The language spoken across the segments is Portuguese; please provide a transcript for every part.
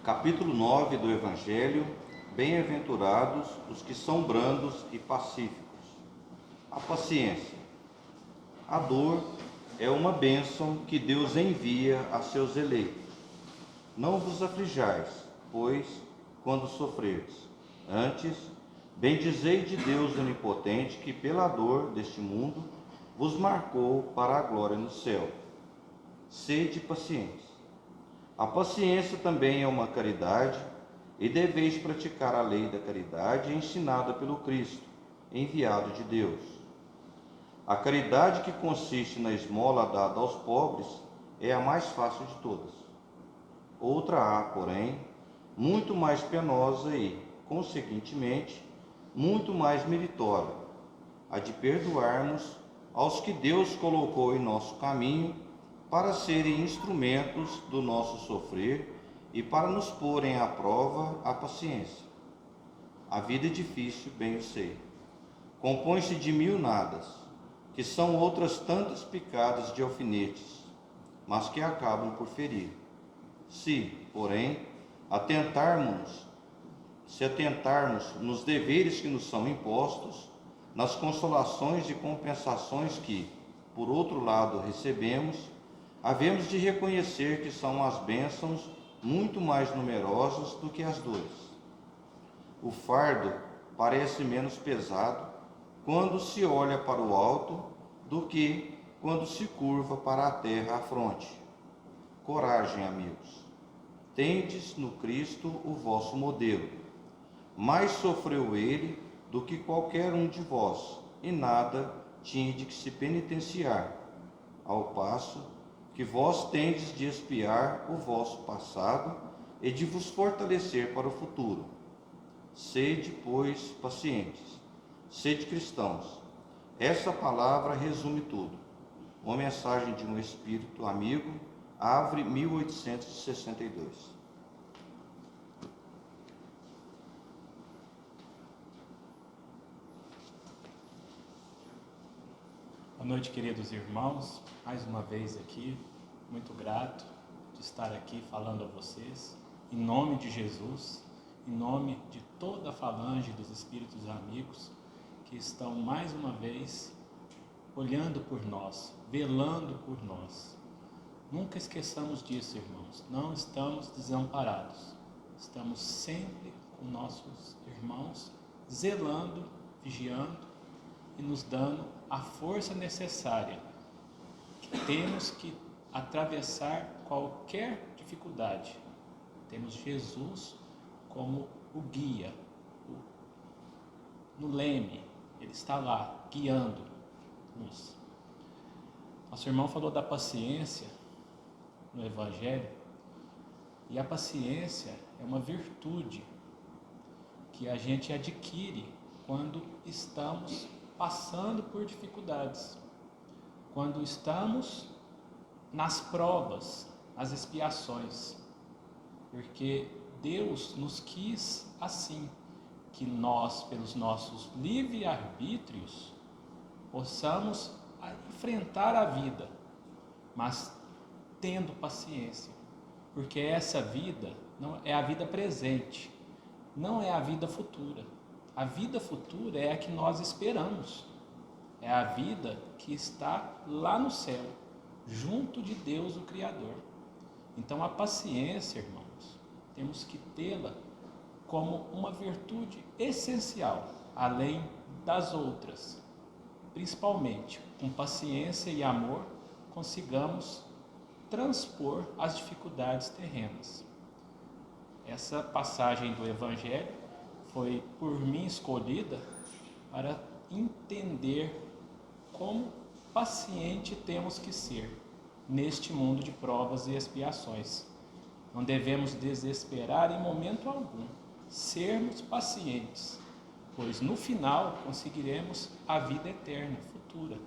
Capítulo 9 do Evangelho. Bem-aventurados os que são brandos e pacíficos. A paciência. A dor é uma bênção que Deus envia a seus eleitos. Não vos aflijais, pois, quando sofreres. Antes, bendizei de Deus onipotente, que pela dor deste mundo vos marcou para a glória no céu. Sede pacientes. A paciência também é uma caridade, e deveis praticar a lei da caridade ensinada pelo Cristo, enviado de Deus. A caridade que consiste na esmola dada aos pobres é a mais fácil de todas. Outra há, porém, muito mais penosa e, consequentemente, muito mais meritória, a de perdoarmos aos que Deus colocou em nosso caminho para serem instrumentos do nosso sofrer e para nos porem à prova a paciência. A vida é difícil, bem eu sei. Compõe-se de mil nadas, que são outras tantas picadas de alfinetes, mas que acabam por ferir. Se, porém, atentarmos nos deveres que nos são impostos, nas consolações e compensações que, por outro lado, recebemos, havemos de reconhecer que são as bênçãos muito mais numerosas do que as dores. O fardo parece menos pesado quando se olha para o alto do que quando se curva para a terra a fronte. Coragem, amigos. Tendes no Cristo o vosso modelo. Mais sofreu ele do que qualquer um de vós, e nada tinha de que se penitenciar, ao passo que vós tendes de expiar o vosso passado e de vos fortalecer para o futuro. Sede, pois, pacientes. Sede cristãos. Essa palavra resume tudo. Uma mensagem de um espírito amigo, Havre, 1862. Boa noite, queridos irmãos. Mais uma vez aqui, muito grato de estar aqui falando a vocês, em nome de Jesus, em nome de toda a falange dos espíritos amigos que estão mais uma vez olhando por nós, velando por nós. Nunca esqueçamos disso, irmãos. Não estamos desamparados. Estamos sempre com nossos irmãos, zelando, vigiando e nos dando a força necessária. Temos que atravessar qualquer dificuldade. Temos Jesus como o guia, no leme. Ele está lá, guiando-nos. Nosso irmão falou da paciência no Evangelho. E a paciência é uma virtude que a gente adquire quando estamos passando por dificuldades, quando estamos nas provas, nas expiações, porque Deus nos quis assim, que nós, pelos nossos livre-arbítrios, possamos enfrentar a vida, mas tendo paciência, porque essa vida não é a vida presente, não é a vida futura. A vida futura é a que nós esperamos, é a vida que está lá no céu, junto de Deus, o Criador. Então a paciência, irmãos, temos que tê-la como uma virtude essencial, além das outras. Principalmente, com paciência e amor, consigamos transpor as dificuldades terrenas. Essa passagem do Evangelho foi por mim escolhida para entender como paciente temos que ser neste mundo de provas e expiações. Não devemos desesperar em momento algum, sermos pacientes, pois no final conseguiremos a vida eterna, futura.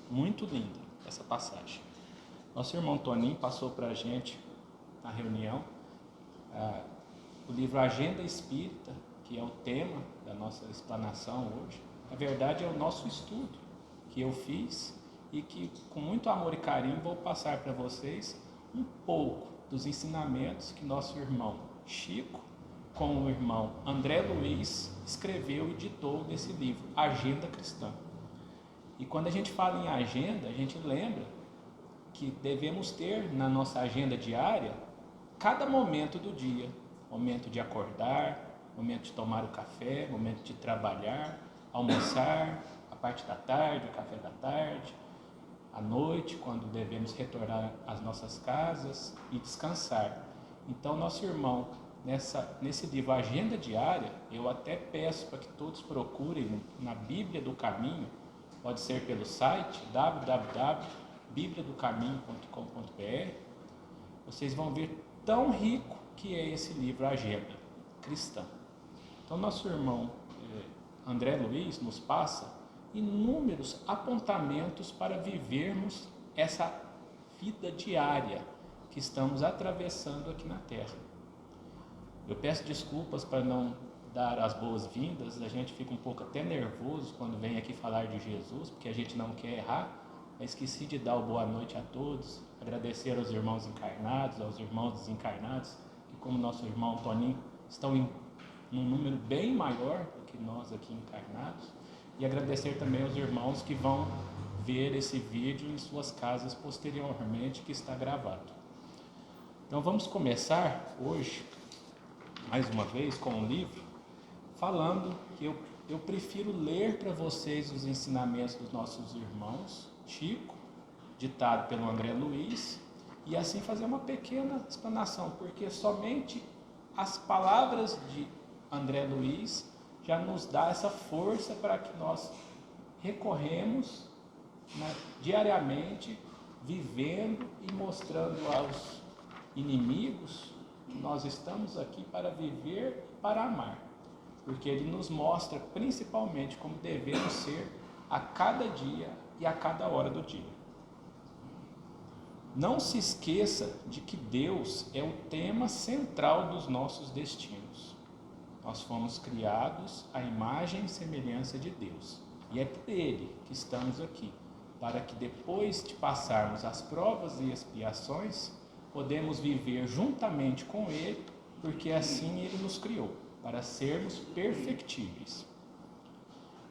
Muito linda essa passagem. Nosso irmão Toninho passou para a gente na reunião o livro Agenda Espírita, que é o tema da nossa explanação hoje. Na verdade, é o nosso estudo que eu fiz e que, com muito amor e carinho, vou passar para vocês um pouco dos ensinamentos que nosso irmão Chico, com o irmão André Luiz, escreveu e ditou nesse livro, Agenda Cristã. E quando a gente fala em agenda, a gente lembra que devemos ter na nossa agenda diária cada momento do dia, momento de acordar, momento de tomar o café, momento de trabalhar, almoçar, a parte da tarde, o café da tarde, à noite, quando devemos retornar às nossas casas e descansar. Então, nosso irmão, nesse livro Agenda Diária, eu até peço para que todos procurem na Bíblia do Caminho, pode ser pelo site www.bibliadocaminho.com.br. Vocês vão ver tão rico que é esse livro Agenda Cristã. Então, nosso irmão André Luiz nos passa inúmeros apontamentos para vivermos essa vida diária que estamos atravessando aqui na Terra. Eu peço desculpas para não dar as boas-vindas, a gente fica um pouco até nervoso quando vem aqui falar de Jesus, porque a gente não quer errar, mas esqueci de dar o boa noite a todos, agradecer aos irmãos encarnados, aos irmãos desencarnados, que como nosso irmão Toninho estão em um número bem maior do que nós aqui encarnados, e agradecer também aos irmãos que vão ver esse vídeo em suas casas posteriormente, que está gravado. Então vamos começar hoje, mais uma vez, com um livro, falando que eu prefiro ler para vocês os ensinamentos dos nossos irmãos, Chico, ditado pelo André Luiz, e assim fazer uma pequena explanação, porque somente as palavras de André Luiz já nos dá essa força para que nós recorremos, né, diariamente, vivendo e mostrando aos inimigos que nós estamos aqui para viver e para amar, porque ele nos mostra principalmente como devemos ser a cada dia e a cada hora do dia. Não se esqueça de que Deus é o tema central dos nossos destinos. Nós fomos criados à imagem e semelhança de Deus, e é por Ele que estamos aqui, para que depois de passarmos as provas e expiações, podemos viver juntamente com Ele, porque assim Ele nos criou, para sermos perfectíveis.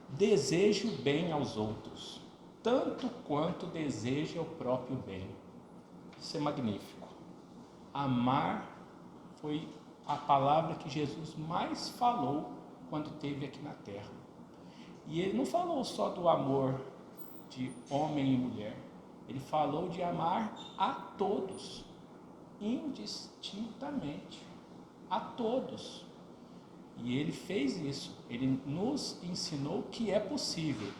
Deseje o bem aos outros, tanto quanto deseja o próprio bem. Isso é magnífico. Amar foi a palavra que Jesus mais falou quando esteve aqui na Terra. E Ele não falou só do amor de homem e mulher. Ele falou de amar a todos, indistintamente, a todos. E Ele fez isso. Ele nos ensinou que é possível.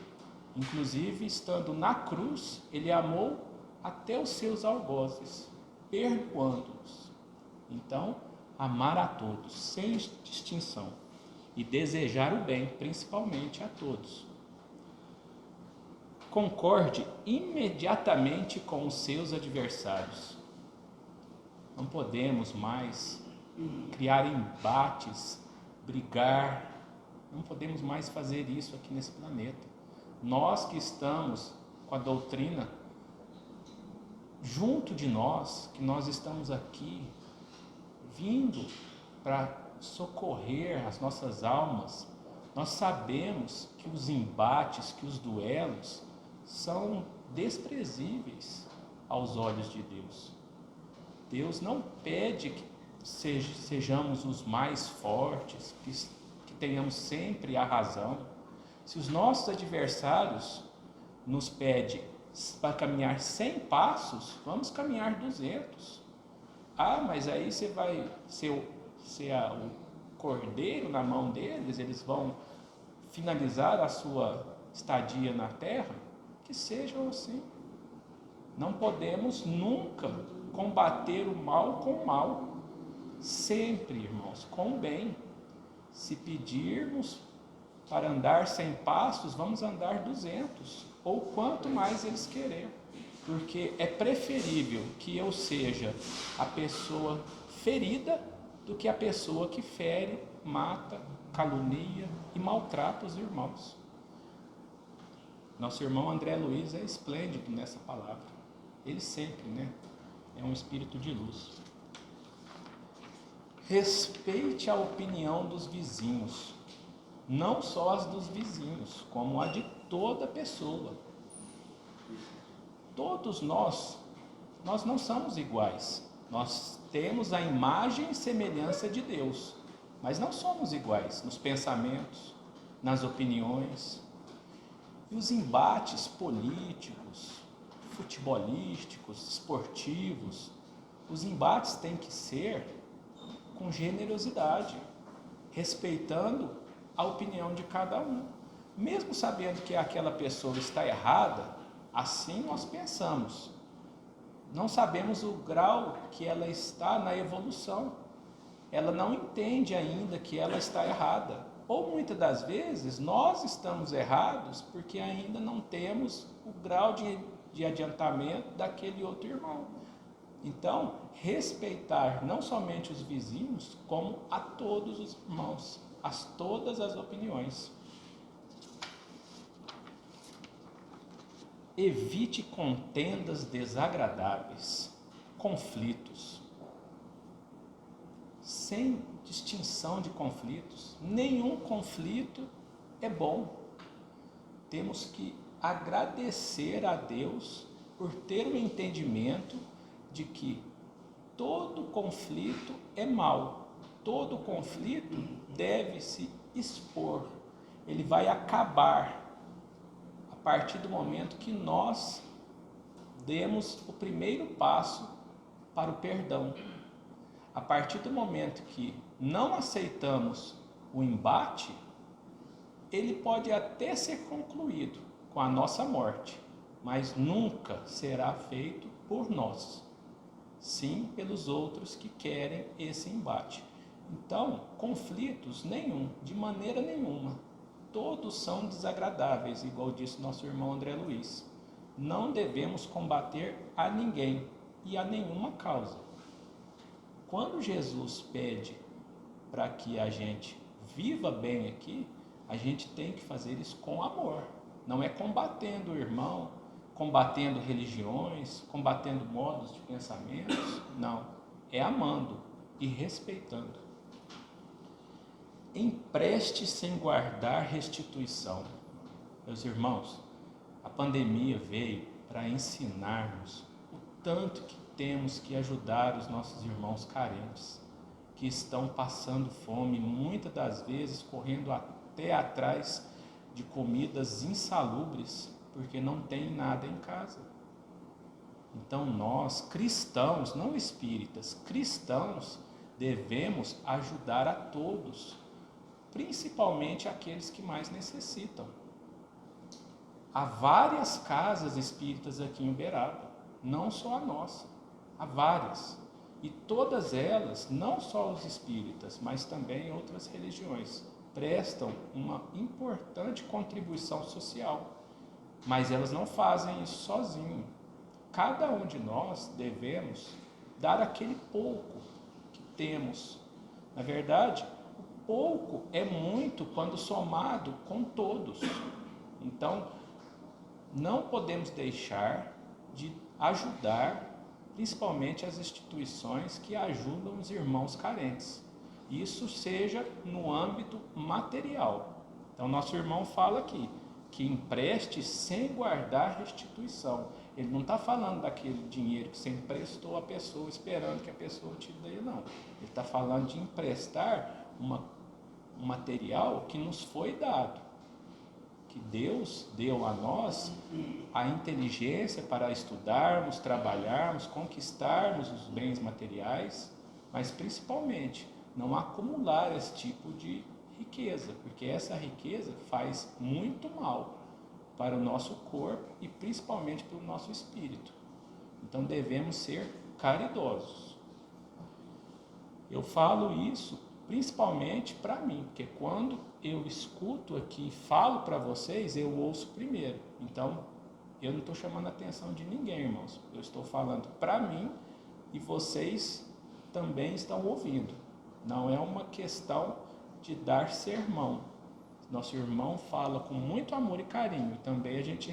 Inclusive, estando na cruz, Ele amou até os seus algozes, perdoando-os. Então, amar a todos, sem distinção, e desejar o bem, principalmente a todos. Concorde imediatamente com os seus adversários. Não podemos mais criar embates, brigar, não podemos mais fazer isso aqui nesse planeta. Nós que estamos com a doutrina junto de nós, que nós estamos aqui vindo para socorrer as nossas almas, nós sabemos que os embates, que os duelos são desprezíveis aos olhos de Deus. Deus não pede que sejamos os mais fortes, que tenhamos sempre a razão. Se os nossos adversários nos pedem para caminhar 100 passos, vamos caminhar 200. Ah, mas aí você vai ser o cordeiro na mão deles, eles vão finalizar a sua estadia na terra? Que sejam assim. Não podemos nunca combater o mal com o mal. Sempre, irmãos, com o bem. Se pedirmos para andar 100 passos, vamos andar 200, ou quanto mais eles quererem, porque é preferível que eu seja a pessoa ferida do que a pessoa que fere, mata, calunia e maltrata os irmãos. Nosso irmão André Luiz é esplêndido nessa palavra. Ele sempre, é um espírito de luz. Respeite a opinião dos vizinhos, não só as dos vizinhos, como a de toda pessoa. Todos nós não somos iguais. Nós temos a imagem e semelhança de Deus, mas não somos iguais nos pensamentos, nas opiniões. E os embates políticos, futebolísticos, esportivos, os embates têm que ser com generosidade, respeitando a opinião de cada um. Mesmo sabendo que aquela pessoa está errada, assim nós pensamos. Não sabemos o grau que ela está na evolução. Ela não entende ainda que ela está errada. Ou muitas das vezes nós estamos errados porque ainda não temos o grau de adiantamento daquele outro irmão. Então, respeitar não somente os vizinhos, como a todos os irmãos, todas as opiniões. Evite contendas desagradáveis, conflitos. Sem distinção de conflitos. Nenhum conflito é bom. Temos que agradecer a Deus por ter o entendimento de que todo conflito é mau. Todo conflito deve se expor. Ele vai acabar a partir do momento que nós demos o primeiro passo para o perdão. A partir do momento que não aceitamos o embate, ele pode até ser concluído com a nossa morte, mas nunca será feito por nós, sim pelos outros que querem esse embate. Então, conflitos nenhum, de maneira nenhuma, todos são desagradáveis, igual disse nosso irmão André Luiz. Não devemos combater a ninguém e a nenhuma causa. Quando Jesus pede para que a gente viva bem aqui, a gente tem que fazer isso com amor. Não é combatendo o irmão, combatendo religiões, combatendo modos de pensamentos. Não, é amando e respeitando. Empreste sem guardar restituição. Meus irmãos, a pandemia veio para ensinar-nos o tanto que temos que ajudar os nossos irmãos carentes, que estão passando fome, muitas das vezes correndo até atrás de comidas insalubres, porque não tem nada em casa. Então nós, cristãos, não espíritas, cristãos, devemos ajudar a todos, principalmente aqueles que mais necessitam. Há várias casas espíritas aqui em Uberaba, não só a nossa, há várias. E todas elas, não só os espíritas, mas também outras religiões, prestam uma importante contribuição social. Mas elas não fazem isso sozinho. Cada um de nós devemos dar aquele pouco que temos. Na verdade, o pouco é muito quando somado com todos. Então, não podemos deixar de ajudar, principalmente as instituições que ajudam os irmãos carentes. Isso seja no âmbito material. Então, nosso irmão fala aqui, que empreste sem guardar restituição. Ele não está falando daquele dinheiro que você emprestou à pessoa esperando que a pessoa te dê, não. Ele está falando de emprestar um material que nos foi dado, que Deus deu a nós a inteligência para estudarmos, trabalharmos, conquistarmos os bens materiais, mas principalmente não acumular esse tipo de riqueza, porque essa riqueza faz muito mal para o nosso corpo e principalmente para o nosso espírito. Então devemos ser caridosos. Eu falo isso principalmente para mim, porque quando eu escuto aqui e falo para vocês, eu ouço primeiro. Então eu não estou chamando a atenção de ninguém, irmãos. Eu estou falando para mim e vocês também estão ouvindo. Não é uma questão de dar sermão. Nosso irmão fala com muito amor e carinho. Também a gente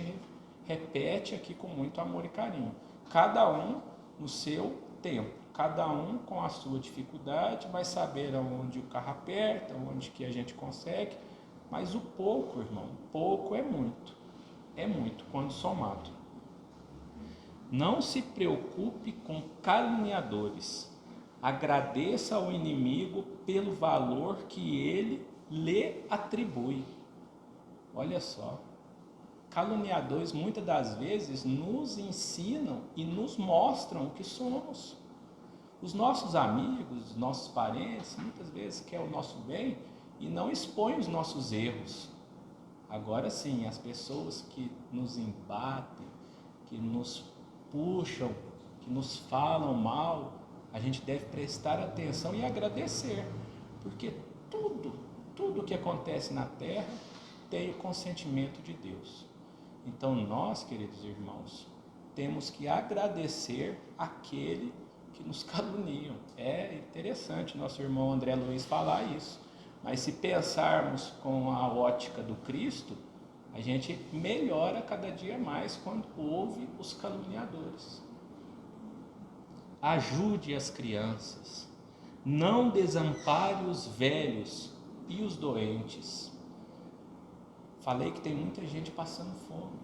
repete aqui com muito amor e carinho. Cada um no seu tempo, cada um com a sua dificuldade vai saber aonde o carro aperta, onde que a gente consegue, mas o pouco, irmão, pouco é muito quando somado. Não se preocupe com caluniadores, agradeça ao inimigo pelo valor que ele lhe atribui. Olha só, caluniadores muitas das vezes nos ensinam e nos mostram o que somos. Os nossos amigos, os nossos parentes, muitas vezes querem o nosso bem e não expõem os nossos erros. Agora sim, as pessoas que nos embatem, que nos puxam, que nos falam mal, a gente deve prestar atenção e agradecer, porque tudo que acontece na terra tem o consentimento de Deus. Então nós, queridos irmãos, temos que agradecer aquele que nos caluniam. É interessante nosso irmão André Luiz falar isso, mas se pensarmos com a ótica do Cristo, a gente melhora cada dia mais quando ouve os caluniadores. Ajude as crianças, não desampare os velhos e os doentes. Falei que tem muita gente passando fome,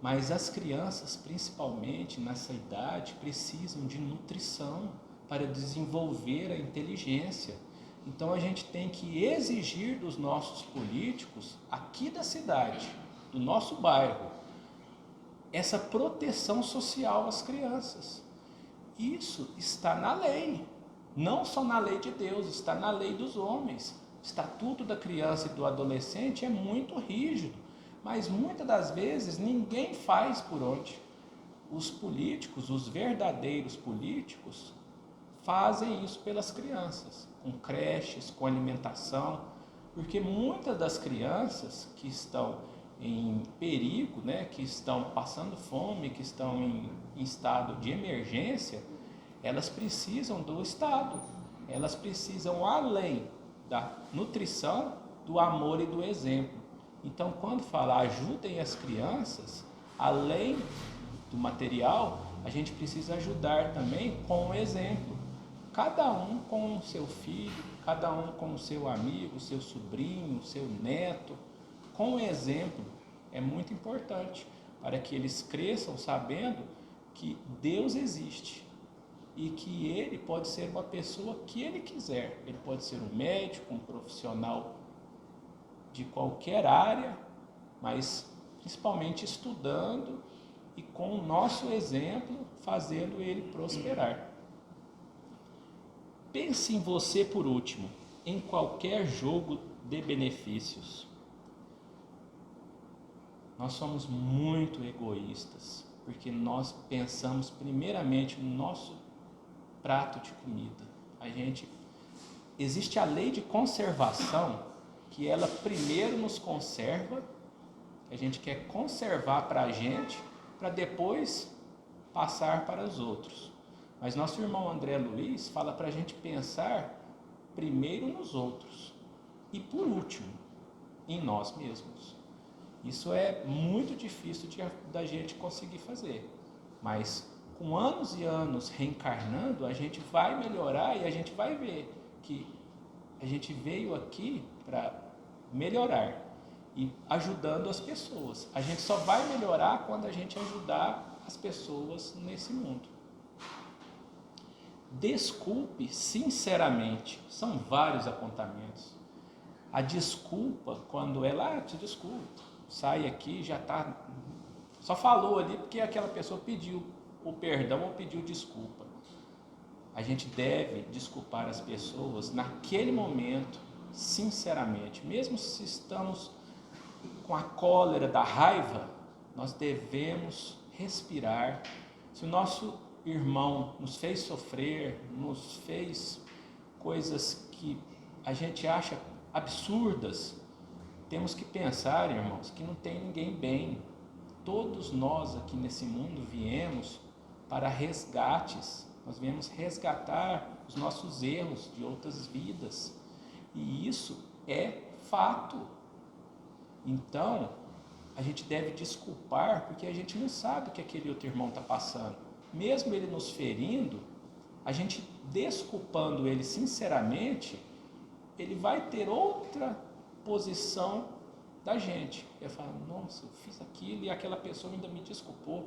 mas as crianças, principalmente nessa idade, precisam de nutrição para desenvolver a inteligência. Então a gente tem que exigir dos nossos políticos aqui da cidade, do nosso bairro, essa proteção social às crianças. Isso está na lei, não só na lei de Deus, está na lei dos homens. O estatuto da criança e do adolescente é muito rígido, mas muitas das vezes ninguém faz por onde. Os políticos, os verdadeiros políticos, fazem isso pelas crianças, com creches, com alimentação, porque muitas das crianças que estão em perigo, que estão passando fome, que estão em estado de emergência, elas precisam do Estado, elas precisam além da nutrição, do amor e do exemplo. Então, quando fala ajudem as crianças, além do material, a gente precisa ajudar também com o exemplo. Cada um com o seu filho, cada um com o seu amigo, seu sobrinho, seu neto, com o exemplo. É muito importante para que eles cresçam sabendo que Deus existe e que ele pode ser uma pessoa que ele quiser. Ele pode ser um médico, um profissional de qualquer área, mas principalmente estudando e com o nosso exemplo fazendo ele prosperar. Pense em você por último, em qualquer jogo de benefícios. Nós somos muito egoístas, porque nós pensamos primeiramente no nosso prato de comida. Existe a lei de conservação, que ela primeiro nos conserva, a gente quer conservar para a gente, para depois passar para os outros. Mas nosso irmão André Luiz fala para a gente pensar primeiro nos outros e por último em nós mesmos. Isso é muito difícil da gente conseguir fazer, mas com anos e anos reencarnando, a gente vai melhorar e a gente vai ver que a gente veio aqui para melhorar e ajudando as pessoas. A gente só vai melhorar quando a gente ajudar as pessoas nesse mundo. Desculpe sinceramente, são vários apontamentos. A desculpa, quando ela, te desculpa, sai aqui, já está, só falou ali porque aquela pessoa pediu o perdão ou pediu desculpa. A gente deve desculpar as pessoas naquele momento, sinceramente, mesmo se estamos com a cólera da raiva, nós devemos respirar. Se o nosso irmão nos fez sofrer, nos fez coisas que a gente acha absurdas, temos que pensar, irmãos, que não tem ninguém bem. Todos nós aqui nesse mundo viemos para resgates, nós viemos resgatar os nossos erros de outras vidas, e isso é fato. Então, a gente deve desculpar, porque a gente não sabe o que aquele outro irmão está passando. Mesmo ele nos ferindo, a gente desculpando ele sinceramente, ele vai ter outra posição da gente. Ele fala, nossa, eu fiz aquilo e aquela pessoa ainda me desculpou.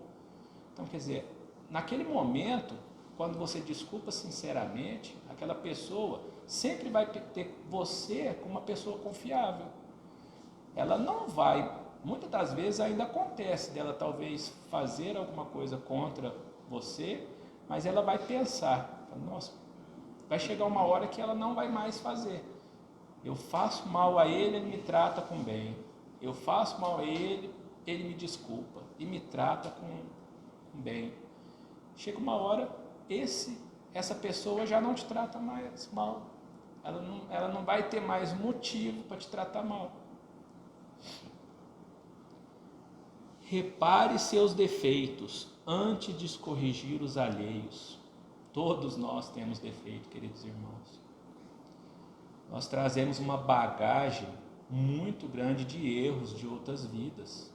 Então, quer dizer, naquele momento, quando você desculpa sinceramente, aquela pessoa sempre vai ter você como uma pessoa confiável. Ela não vai, muitas das vezes ainda acontece dela talvez fazer alguma coisa contra você, mas ela vai pensar, nossa, vai chegar uma hora que ela não vai mais fazer. Eu faço mal a ele, ele me trata com bem. Eu faço mal a ele, ele me desculpa e me trata com bem. Chega uma hora, essa pessoa já não te trata mais mal. Ela não vai ter mais motivo para te tratar mal. Repare seus defeitos antes de corrigir os alheios. Todos nós temos defeito, queridos irmãos. Nós trazemos uma bagagem muito grande de erros de outras vidas.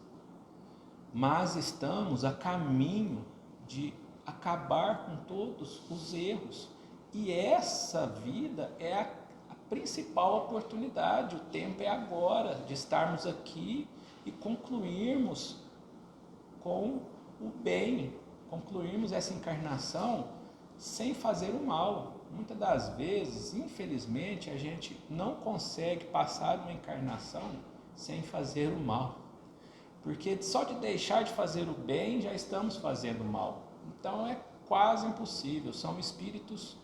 Mas estamos a caminho de acabar com todos os erros. E essa vida é a principal oportunidade. O tempo é agora de estarmos aqui e concluirmos com o bem, concluirmos essa encarnação sem fazer o mal. Muitas das vezes, infelizmente, a gente não consegue passar uma encarnação sem fazer o mal. Porque só de deixar de fazer o bem, já estamos fazendo o mal. Então é quase impossível. São espíritos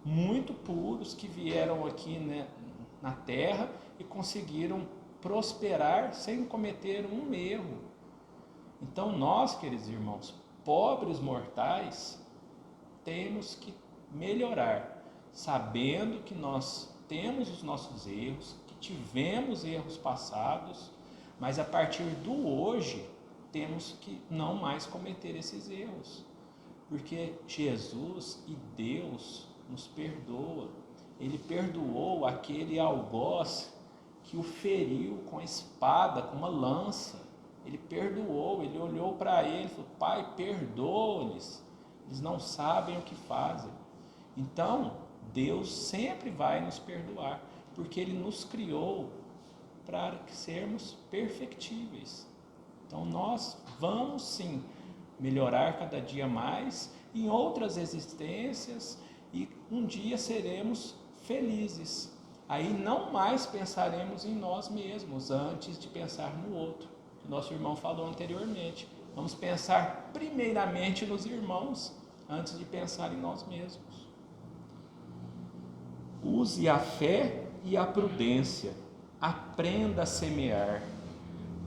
muito puros que vieram aqui, né, na Terra e conseguiram prosperar sem cometer um erro. Então nós, queridos irmãos, pobres mortais, temos que melhorar, sabendo que nós temos os nossos erros, que tivemos erros passados, mas a partir do hoje temos que não mais cometer esses erros, porque Jesus e Deus nos perdoa. Ele perdoou aquele algoz que o feriu com a espada, com uma lança. Ele perdoou, ele olhou para ele e falou, Pai, perdoa-lhes, eles não sabem o que fazem. Então, Deus sempre vai nos perdoar, porque Ele nos criou para sermos perfectíveis. Então, nós vamos sim melhorar cada dia mais em outras existências e um dia seremos felizes. Aí não mais pensaremos em nós mesmos antes de pensar no outro. O nosso irmão falou anteriormente. Vamos pensar primeiramente nos irmãos antes de pensar em nós mesmos. Use a fé e a prudência. Aprenda a semear,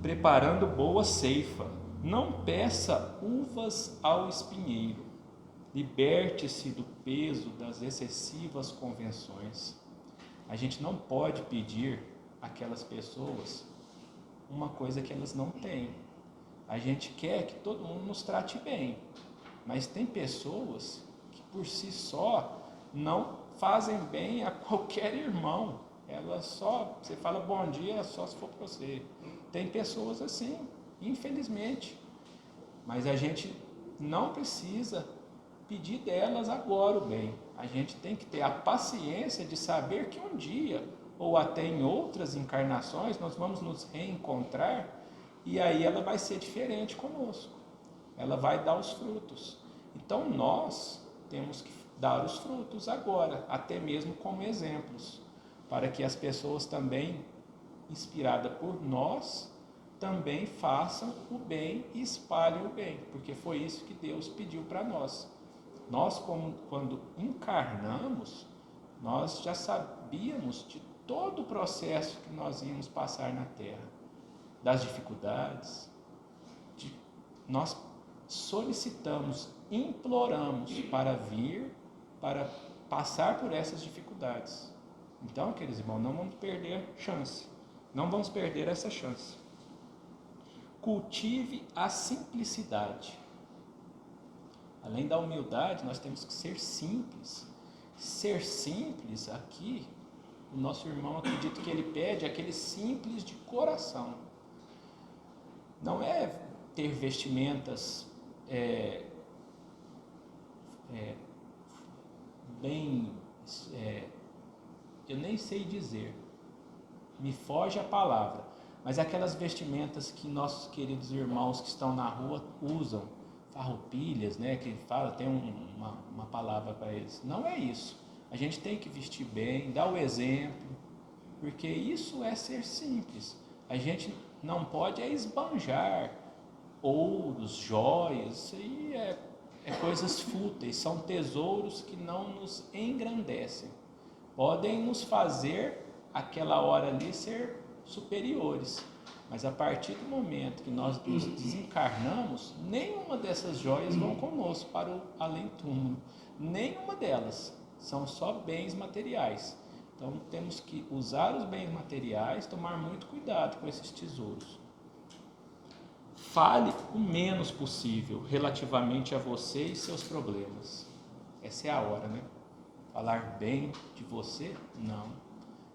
preparando boa ceifa. Não peça uvas ao espinheiro. Liberte-se do peso das excessivas convenções. A gente não pode pedir àquelas pessoas uma coisa que elas não têm. A gente quer que todo mundo nos trate bem, mas tem pessoas que por si só não fazem bem a qualquer irmão. Elas só, você fala bom dia só se for para você. Tem pessoas assim, infelizmente, mas a gente não precisa pedir delas agora o bem. A gente tem que ter a paciência de saber que um dia, ou até em outras encarnações, nós vamos nos reencontrar e aí ela vai ser diferente conosco. Ela vai dar os frutos. Então nós temos que dar os frutos agora, até mesmo como exemplos, para que as pessoas também, inspiradas por nós, também façam o bem e espalhem o bem, porque foi isso que Deus pediu para nós. Nós, quando encarnamos, nós já sabíamos de todo o processo que nós íamos passar na Terra, das dificuldades. Nós solicitamos, imploramos para vir, para passar por essas dificuldades. Então, queridos irmãos, não vamos perder chance. Não vamos perder essa chance. Cultive a simplicidade. Além da humildade, nós temos que ser simples. Ser simples aqui, o nosso irmão, acredito que ele pede aquele simples de coração. Não é ter vestimentas bem, eu nem sei dizer, me foge a palavra, mas aquelas vestimentas que nossos queridos irmãos que estão na rua usam, farroupilhas, né, que fala, tem uma palavra para eles. Não é isso. A gente tem que vestir bem, dar o exemplo, porque isso é ser simples. A gente não pode esbanjar ouros, joias, isso aí é coisas fúteis, são tesouros que não nos engrandecem. Podem nos fazer, aquela hora ali, ser superiores, mas a partir do momento que nós nos desencarnamos, nenhuma dessas joias vão conosco para o além-túmulo, nenhuma delas, são só bens materiais. Então temos que usar os bens materiais, tomar muito cuidado com esses tesouros. Fale o menos possível relativamente a você e seus problemas. Essa é a hora, né? Falar bem de você? Não.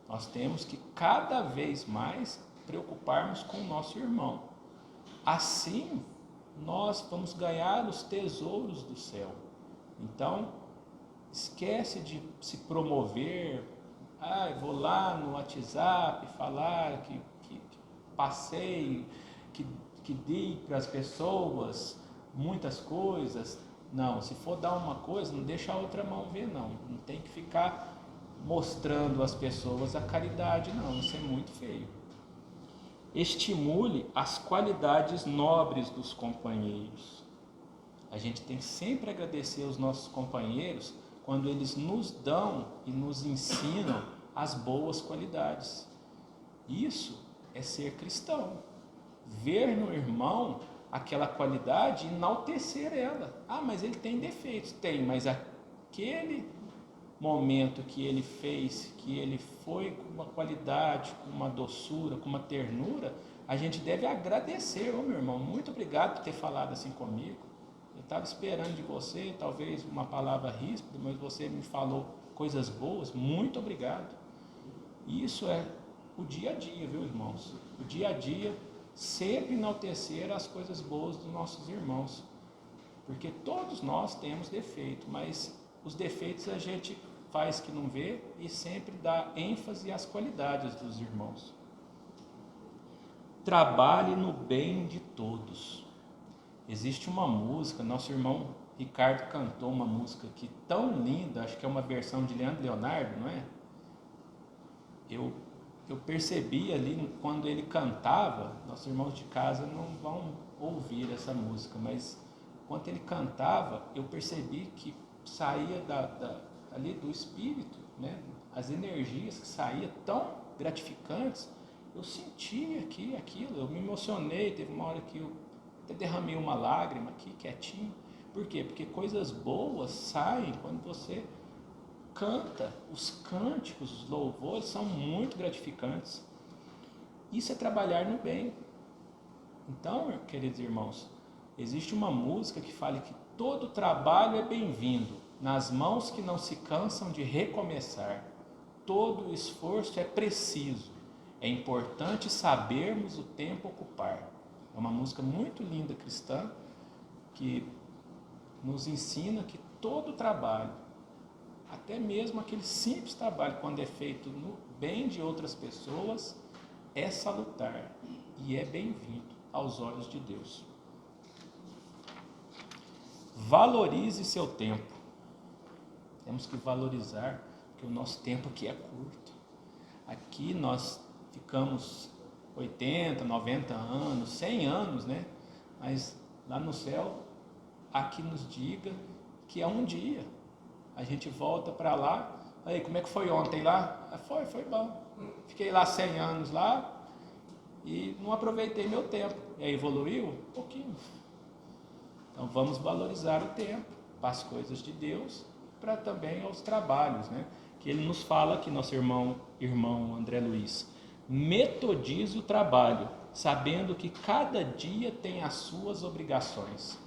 Nós temos que cada vez mais preocuparmos com o nosso irmão. Assim, nós vamos ganhar os tesouros do céu. Então, esquece de se promover. Eu vou lá no WhatsApp falar que passei, que dei para as pessoas muitas coisas. Não, se for dar uma coisa, não deixa a outra mão ver, não. Não tem que ficar mostrando às pessoas a caridade, não. Isso é muito feio. Estimule as qualidades nobres dos companheiros. A gente tem que sempre agradecer aos nossos companheiros quando eles nos dão e nos ensinam as boas qualidades. Isso é ser cristão. Ver no irmão aquela qualidade e enaltecer ela. Mas ele tem defeitos. Tem, mas aquele momento que ele fez, que ele foi com uma qualidade, com uma doçura, com uma ternura, a gente deve agradecer. Meu irmão, muito obrigado por ter falado assim comigo. Eu estava esperando de você, talvez uma palavra ríspida, mas você me falou coisas boas. Muito obrigado. Isso é o dia a dia, viu, irmãos? O dia a dia, sempre enaltecer as coisas boas dos nossos irmãos. Porque todos nós temos defeito, mas os defeitos a gente faz que não vê e sempre dá ênfase às qualidades dos irmãos. Trabalhe no bem de todos. Existe uma música, nosso irmão Ricardo cantou uma música aqui tão linda, acho que é uma versão de Leandro Leonardo, não é? Eu percebi ali, quando ele cantava, nossos irmãos de casa não vão ouvir essa música, mas quando ele cantava, eu percebi que saía ali do espírito, né? As energias que saíam tão gratificantes, eu senti aquilo, eu me emocionei, teve uma hora que eu até derramei uma lágrima aqui, quietinho. Por quê? Porque coisas boas saem quando você canta. Os cânticos, os louvores são muito gratificantes. Isso é trabalhar no bem. Então, queridos irmãos, existe uma música que fala que todo trabalho é bem-vindo, nas mãos que não se cansam de recomeçar. Todo esforço é preciso. É importante sabermos o tempo ocupar. É uma música muito linda cristã que nos ensina que todo trabalho, até mesmo aquele simples trabalho, quando é feito no bem de outras pessoas, é salutar e é bem-vindo aos olhos de Deus. Valorize seu tempo. Temos que valorizar, porque o nosso tempo aqui é curto. Aqui nós ficamos 80, 90 anos, 100 anos, né? Mas lá no céu, aqui nos diga que é um dia. A gente volta para lá. Aí, como é que foi ontem lá? Foi bom. Fiquei lá 100 anos lá e não aproveitei meu tempo. E aí evoluiu? Um pouquinho. Então vamos valorizar o tempo para as coisas de Deus, para também aos trabalhos, né? Que ele nos fala aqui, nosso irmão André Luiz. Metodize o trabalho, sabendo que cada dia tem as suas obrigações.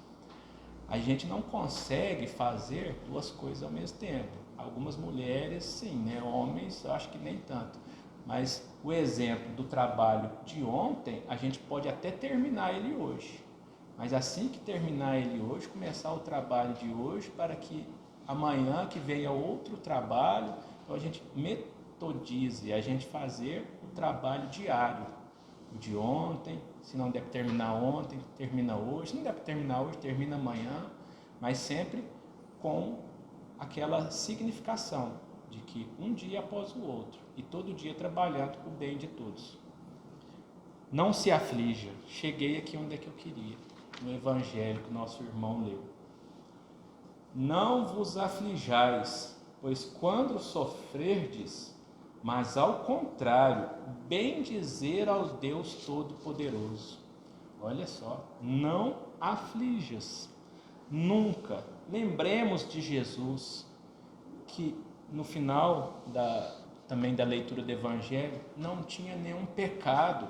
A gente não consegue fazer duas coisas ao mesmo tempo. Algumas mulheres sim, né? Homens eu acho que nem tanto. Mas o exemplo do trabalho de ontem, a gente pode até terminar ele hoje. Mas assim que terminar ele hoje, começar o trabalho de hoje para que amanhã que venha outro trabalho. Então a gente metodize, a gente fazer o trabalho diário. O de ontem, se não der para terminar ontem, termina hoje. Se não der para terminar hoje, termina amanhã. Mas sempre com aquela significação de que um dia após o outro e todo dia trabalhando para o bem de todos. Não se aflija. Cheguei aqui onde é que eu queria, no evangelho que nosso irmão leu. Não vos aflijais, pois quando sofrerdes, mas ao contrário, bendizer ao Deus Todo-Poderoso. Olha só, não aflijas, nunca. Lembremos de Jesus, que no final também da leitura do Evangelho, não tinha nenhum pecado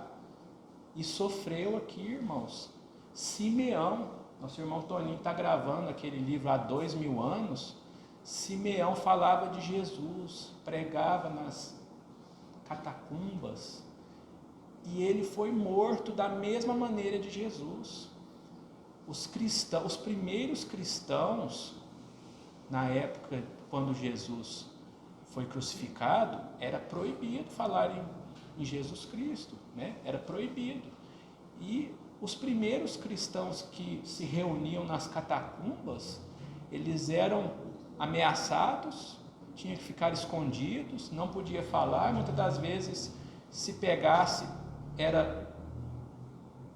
e sofreu aqui, irmãos. Simeão, nosso irmão Toninho está gravando aquele livro há 2000 anos. Simeão falava de Jesus, pregava nas catacumbas, e ele foi morto da mesma maneira de Jesus. Os primeiros cristãos, na época quando Jesus foi crucificado, era proibido falar em Jesus Cristo, né? Era proibido. E os primeiros cristãos que se reuniam nas catacumbas, eles eram ameaçados, tinham que ficar escondidos, não podia falar, muitas das vezes, se pegasse, era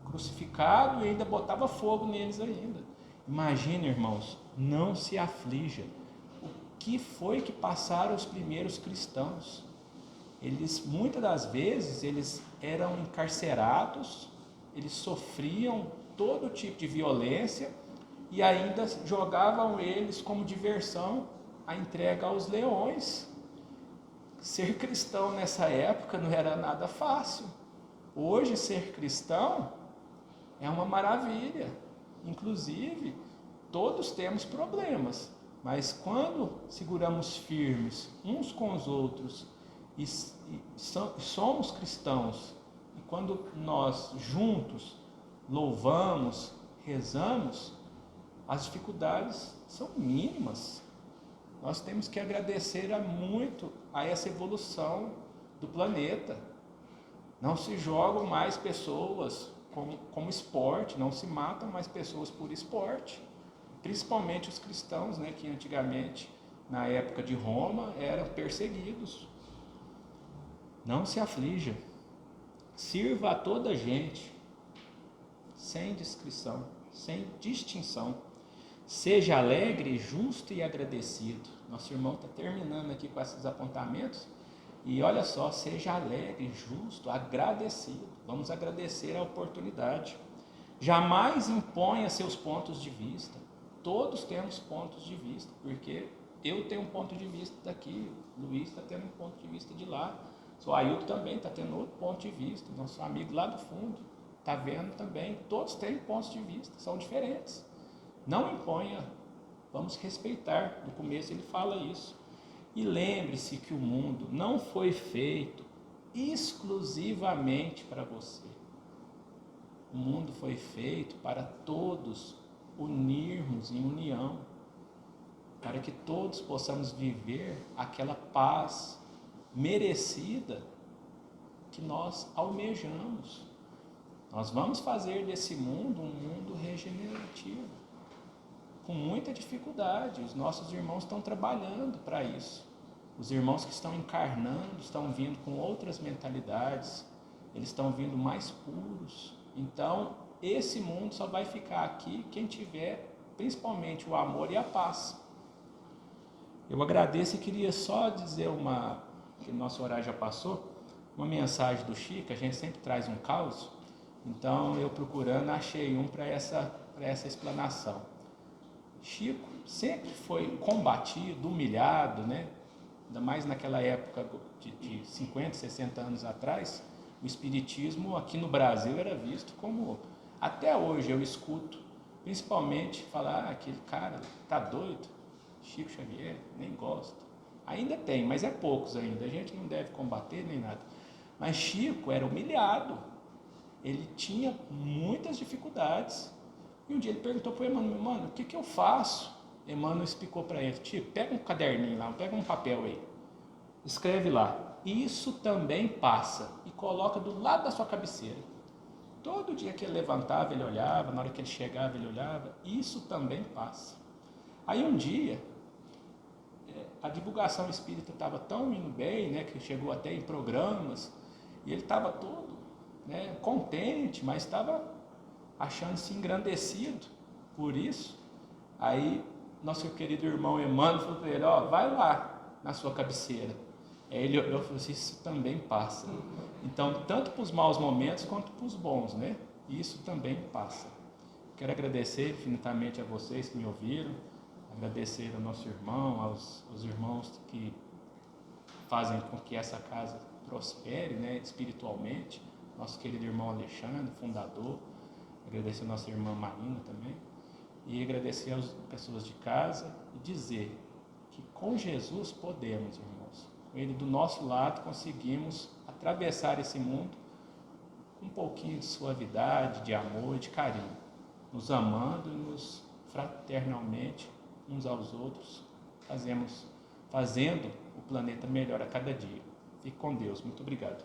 crucificado e ainda botava fogo neles ainda. Imagina, irmãos, não se aflija. O que foi que passaram os primeiros cristãos? Eles, muitas das vezes, eles eram encarcerados, eles sofriam todo tipo de violência e ainda jogavam eles como diversão a entrega aos leões. Ser cristão nessa época não era nada fácil. Hoje, ser cristão é uma maravilha. Inclusive, todos temos problemas, mas quando seguramos firmes uns com os outros e somos cristãos, e quando nós juntos louvamos, rezamos, as dificuldades são mínimas. Nós temos que agradecer muito a essa evolução do planeta. Não se jogam mais pessoas como esporte, não se matam mais pessoas por esporte. Principalmente os cristãos, né, que antigamente, na época de Roma, eram perseguidos. Não se aflija. Sirva a toda a gente, sem discrição, sem distinção. Seja alegre, justo e agradecido. Nosso irmão está terminando aqui com esses apontamentos. E olha só, seja alegre, justo, agradecido. Vamos agradecer a oportunidade. Jamais imponha seus pontos de vista. Todos temos pontos de vista, porque eu tenho um ponto de vista daqui, o Luiz está tendo um ponto de vista de lá, o Ailton também está tendo outro ponto de vista, nosso amigo lá do fundo está vendo também. Todos têm pontos de vista, são diferentes. Não imponha, vamos respeitar. No começo ele fala isso. E lembre-se que o mundo não foi feito exclusivamente para você. O mundo foi feito para todos unirmos em união, para que todos possamos viver aquela paz merecida que nós almejamos. Nós vamos fazer desse mundo um mundo regenerativo, com muita dificuldade. Os nossos irmãos estão trabalhando para isso. Os irmãos que estão encarnando estão vindo com outras mentalidades, eles estão vindo mais puros. Então, esse mundo só vai ficar aqui quem tiver principalmente o amor e a paz. Eu agradeço e queria só dizer que nosso horário já passou, uma mensagem do Chico. A gente sempre traz um caos, então eu procurando achei um para essa explanação. Chico sempre foi combatido, humilhado, né? Ainda mais naquela época de 50, 60 anos atrás, o espiritismo aqui no Brasil era visto como, até hoje eu escuto, principalmente falar, aquele cara tá doido, Chico Xavier, nem gosto. Ainda tem, mas é poucos ainda, a gente não deve combater nem nada. Mas Chico era humilhado, ele tinha muitas dificuldades. E um dia ele perguntou para o Emmanuel: mano, o que eu faço? Emmanuel explicou para ele: tio, pega um caderninho lá, pega um papel aí, escreve lá, isso também passa, e coloca do lado da sua cabeceira. Todo dia que ele levantava, ele olhava, na hora que ele chegava, ele olhava, isso também passa. Aí um dia, a divulgação espírita estava tão indo bem, né, que chegou até em programas, e ele estava todo, né, contente, mas estava achando-se engrandecido por isso. Aí nosso querido irmão Emmanuel falou para ele: ó, vai lá na sua cabeceira. Aí ele olhou e falou assim: isso também passa. Então, tanto para os maus momentos quanto para os bons, né? Isso também passa. Quero agradecer infinitamente a vocês que me ouviram, agradecer ao nosso irmão, aos irmãos que fazem com que essa casa prospere, né, espiritualmente. Nosso querido irmão Alexandre, fundador, agradecer a nossa irmã Marina também, e agradecer às pessoas de casa e dizer que com Jesus podemos, irmãos. Com Ele do nosso lado conseguimos atravessar esse mundo com um pouquinho de suavidade, de amor e de carinho, nos amando e nos fraternalmente uns aos outros, fazendo o planeta melhor a cada dia. Fique com Deus. Muito obrigado.